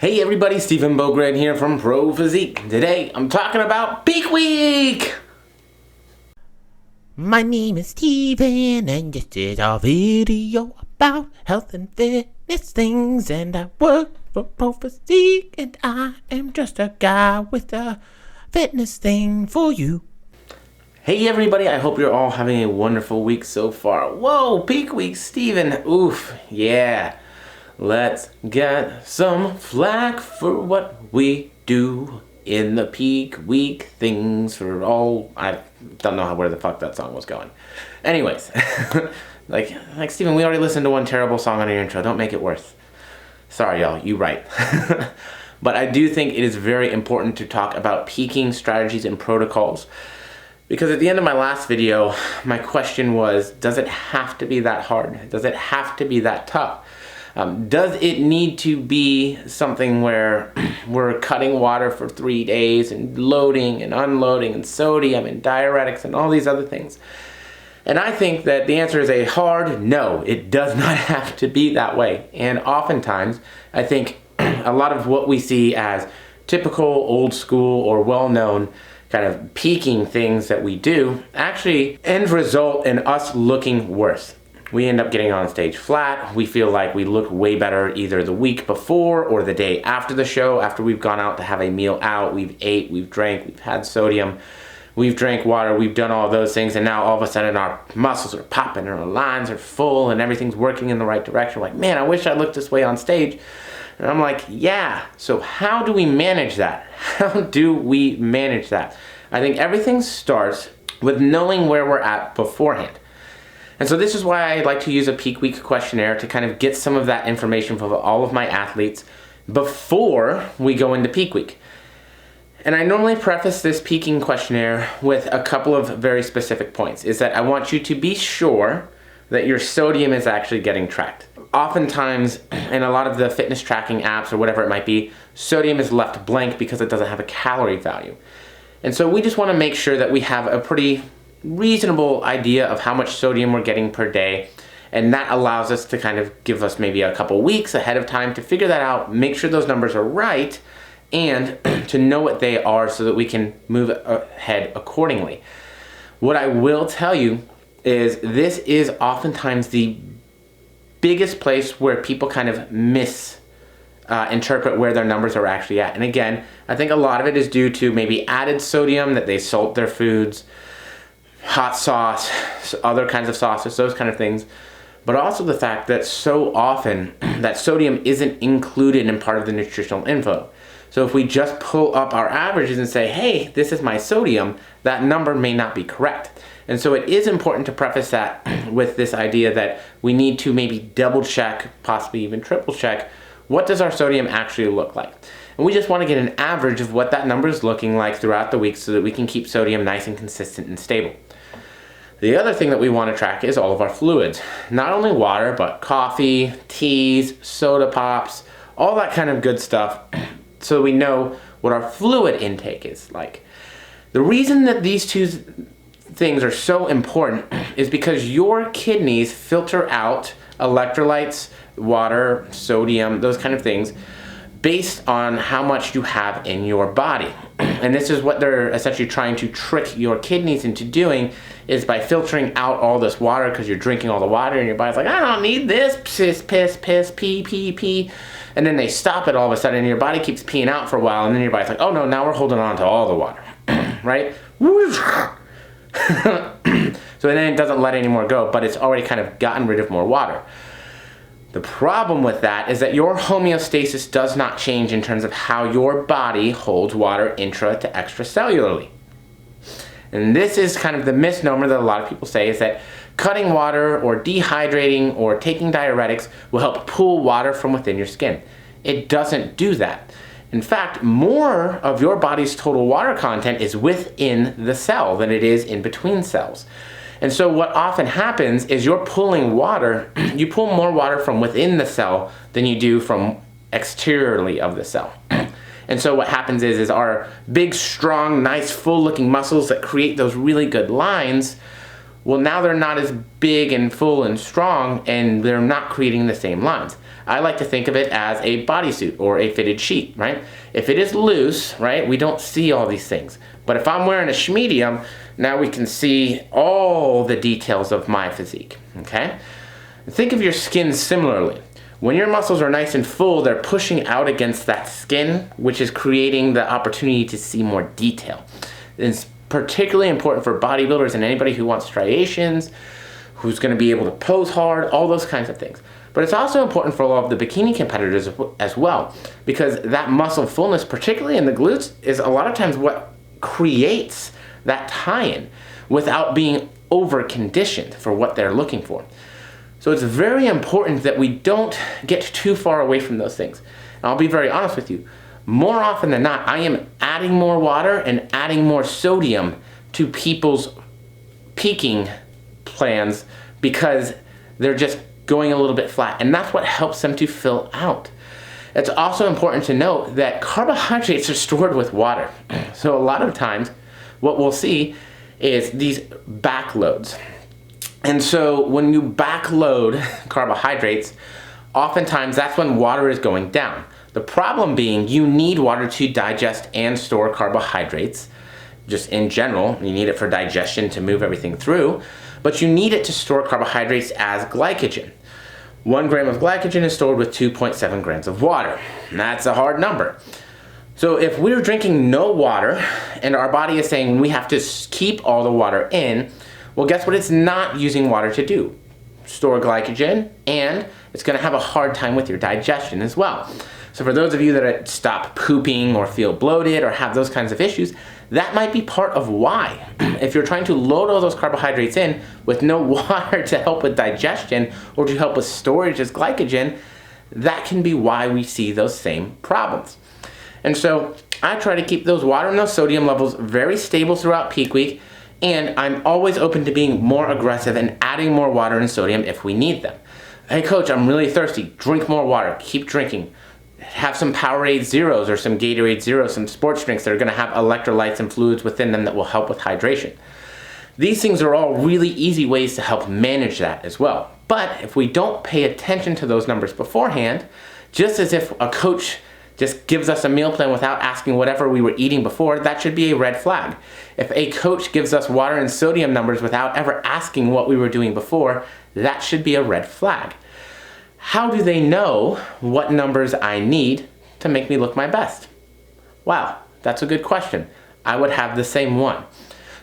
Hey everybody, Stephen Bogren here from Pro Physique. Today I'm talking about Peak Week! My name is Steven and this is our video about health and fitness things, and I work for Pro Physique and I am just a guy with a fitness thing for you. Hey everybody, I hope you're all having a wonderful week so far. Whoa, Peak Week, Steven. Oof, yeah. Let's get some flack for what we do in the Peak Week things for all. I don't know where the fuck that song was going. Anyways, like Steven, we already listened to one terrible song on your intro. Don't make it worse. Sorry, y'all. You right. But I do think it is very important to talk about peaking strategies and protocols. Because at the end of my last video, my question was, does it have to be that hard? Does it have to be that tough? Does it need to be something where we're cutting water for 3 days and loading and unloading and sodium and diuretics and all these other things? And I think that the answer is a hard no. It does not have to be that way. And oftentimes, I think a lot of what we see as typical old school or well-known kind of peaking things that we do actually end result in us looking worse. We end up getting on stage flat. We feel like we look way better either the week before or the day after the show, after we've gone out to have a meal out, we've ate, we've drank, we've had sodium, we've drank water, we've done all those things, and now all of a sudden our muscles are popping and our lines are full and everything's working in the right direction. We're like, man, I wish I looked this way on stage. And I'm like, yeah, so how do we manage that? How do we manage that? I think everything starts with knowing where we're at beforehand. And so this is why I like to use a Peak Week questionnaire to kind of get some of that information from all of my athletes before we go into Peak Week. And I normally preface this peaking questionnaire with a couple of very specific points. Is that I want you to be sure that your sodium is actually getting tracked. Oftentimes, in a lot of the fitness tracking apps or whatever it might be, sodium is left blank because it doesn't have a calorie value. And so we just want to make sure that we have a pretty reasonable idea of how much sodium we're getting per day, and that allows us to kind of give us maybe a couple weeks ahead of time to figure that out, make sure those numbers are right, and to know what they are so that we can move ahead accordingly. What I will tell you is this is oftentimes the biggest place where people kind of interpret where their numbers are actually at. And again, I think a lot of it is due to maybe added sodium, that they salt their foods, hot sauce, other kinds of sauces, those kind of things. But also the fact that so often that sodium isn't included in part of the nutritional info. So if we just pull up our averages and say, hey, this is my sodium, that number may not be correct. And so it is important to preface that with this idea that we need to maybe double check, possibly even triple check, what does our sodium actually look like? And we just want to get an average of what that number is looking like throughout the week so that we can keep sodium nice and consistent and stable. The other thing that we want to track is all of our fluids. Not only water, but coffee, teas, soda pops, all that kind of good stuff, so we know what our fluid intake is like. The reason that these two things are so important is because your kidneys filter out electrolytes, water, sodium, those kind of things, based on how much you have in your body. And this is what they're essentially trying to trick your kidneys into doing, is by filtering out all this water, because you're drinking all the water and your body's like, I don't need this, piss, pee. And then they stop it all of a sudden and your body keeps peeing out for a while, and then your body's like, oh no, now we're holding on to all the water, right? So then it doesn't let any more go, but it's already kind of gotten rid of more water. The problem with that is that your homeostasis does not change in terms of how your body holds water intra to extracellularly. And this is kind of the misnomer that a lot of people say, is that cutting water or dehydrating or taking diuretics will help pull water from within your skin. It doesn't do that. In fact, more of your body's total water content is within the cell than it is in between cells. And so what often happens is you're pulling water, you pull more water from within the cell than you do from exteriorly of the cell. And so what happens is our big, strong, nice, full-looking muscles that create those really good lines well, now they're not as big and full and strong, and they're not creating the same lines. I like to think of it as a bodysuit or a fitted sheet, right? If it is loose, right, we don't see all these things. But if I'm wearing a medium, now we can see all the details of my physique, okay? Think of your skin similarly. When your muscles are nice and full, they're pushing out against that skin, which is creating the opportunity to see more detail. It's particularly important for bodybuilders and anybody who wants striations, who's going to be able to pose hard, all those kinds of things. But it's also important for all of the bikini competitors as well, because that muscle fullness, particularly in the glutes, is a lot of times what creates that tie-in without being over-conditioned for what they're looking for. So it's very important that we don't get too far away from those things. And I'll be very honest with you. More often than not, I am adding more water and adding more sodium to people's peaking plans because they're just going a little bit flat. And that's what helps them to fill out. It's also important to note that carbohydrates are stored with water. So a lot of times, what we'll see is these backloads. And so when you backload carbohydrates, oftentimes that's when water is going down. The problem being you need water to digest and store carbohydrates. Just in general, you need it for digestion to move everything through, but you need it to store carbohydrates as glycogen. 1 gram of glycogen is stored with 2.7 grams of water. And that's a hard number. So if we're drinking no water and our body is saying we have to keep all the water in, well, guess what it's not using water to do? Store glycogen, and it's going to have a hard time with your digestion as well. So for those of you that stop pooping or feel bloated or have those kinds of issues, that might be part of why. If you're trying to load all those carbohydrates in with no water to help with digestion or to help with storage as glycogen, that can be why we see those same problems. And so I try to keep those water and those sodium levels very stable throughout peak week, and I'm always open to being more aggressive and adding more water and sodium if we need them. Hey coach, I'm really thirsty. Drink more water. Keep drinking. Have some Powerade Zeros or some Gatorade Zeros, some sports drinks that are going to have electrolytes and fluids within them that will help with hydration. These things are all really easy ways to help manage that as well. But if we don't pay attention to those numbers beforehand, just as if a coach just gives us a meal plan without asking whatever we were eating before, that should be a red flag. If a coach gives us water and sodium numbers without ever asking what we were doing before, that should be a red flag. How do they know what numbers I need to make me look my best? Wow, that's a good question. I would have the same one.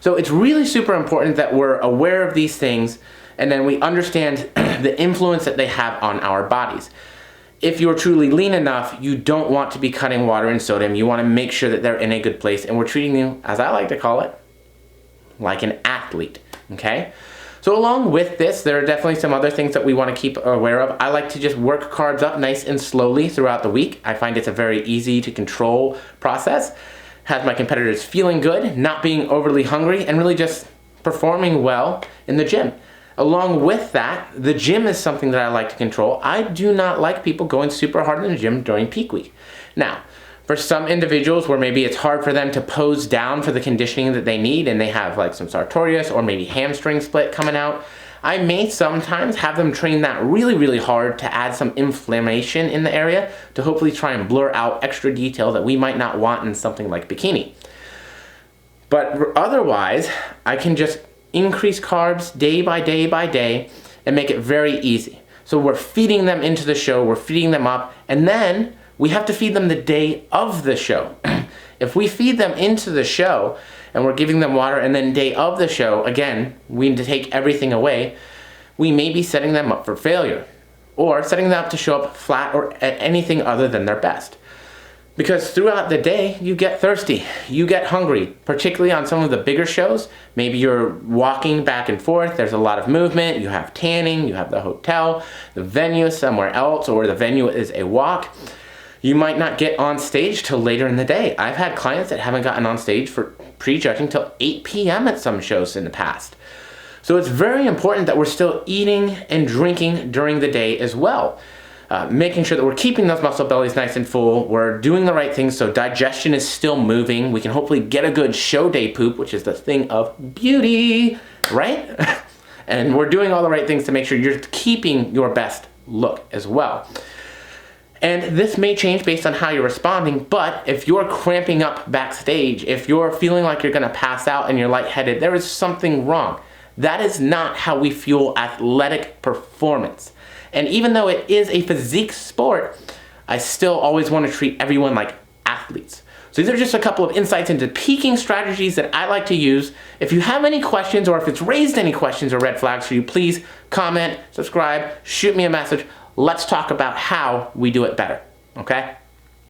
So it's really super important that we're aware of these things and then we understand the influence that they have on our bodies. If you're truly lean enough, you don't want to be cutting water and sodium. You want to make sure that they're in a good place, and we're treating you, as I like to call it, like an athlete, okay? So along with this, there are definitely some other things that we want to keep aware of. I like to just work carbs up nice and slowly throughout the week. I find it's a very easy to control process. Has my competitors feeling good, not being overly hungry, and really just performing well in the gym. Along with that, the gym is something that I like to control. I do not like people going super hard in the gym during peak week. Now, for some individuals where maybe it's hard for them to pose down for the conditioning that they need and they have like some sartorius or maybe hamstring split coming out, I may sometimes have them train that really, really hard to add some inflammation in the area to hopefully try and blur out extra detail that we might not want in something like bikini. But otherwise, I can just increase carbs day by day by day and make it very easy. So we're feeding them into the show, we're feeding them up, and then we have to feed them the day of the show. If we feed them into the show and we're giving them water and then day of the show, again, we need to take everything away, we may be setting them up for failure or setting them up to show up flat or at anything other than their best. Because throughout the day, you get thirsty, you get hungry, particularly on some of the bigger shows. Maybe you're walking back and forth, there's a lot of movement, you have tanning, you have the hotel, the venue is somewhere else, or the venue is a walk. You might not get on stage till later in the day. I've had clients that haven't gotten on stage for prejudging till 8 p.m. at some shows in the past. So it's very important that we're still eating and drinking during the day as well. Making sure that we're keeping those muscle bellies nice and full, we're doing the right things so digestion is still moving, we can hopefully get a good show day poop, which is the thing of beauty, right? And we're doing all the right things to make sure you're keeping your best look as well. And this may change based on how you're responding, but if you're cramping up backstage, if you're feeling like you're gonna pass out and you're lightheaded, there is something wrong. That is not how we fuel athletic performance. And even though it is a physique sport, I still always want to treat everyone like athletes. So these are just a couple of insights into peaking strategies that I like to use. If you have any questions, or if it's raised any questions or red flags for you, please comment, subscribe, shoot me a message. Let's talk about how we do it better, okay?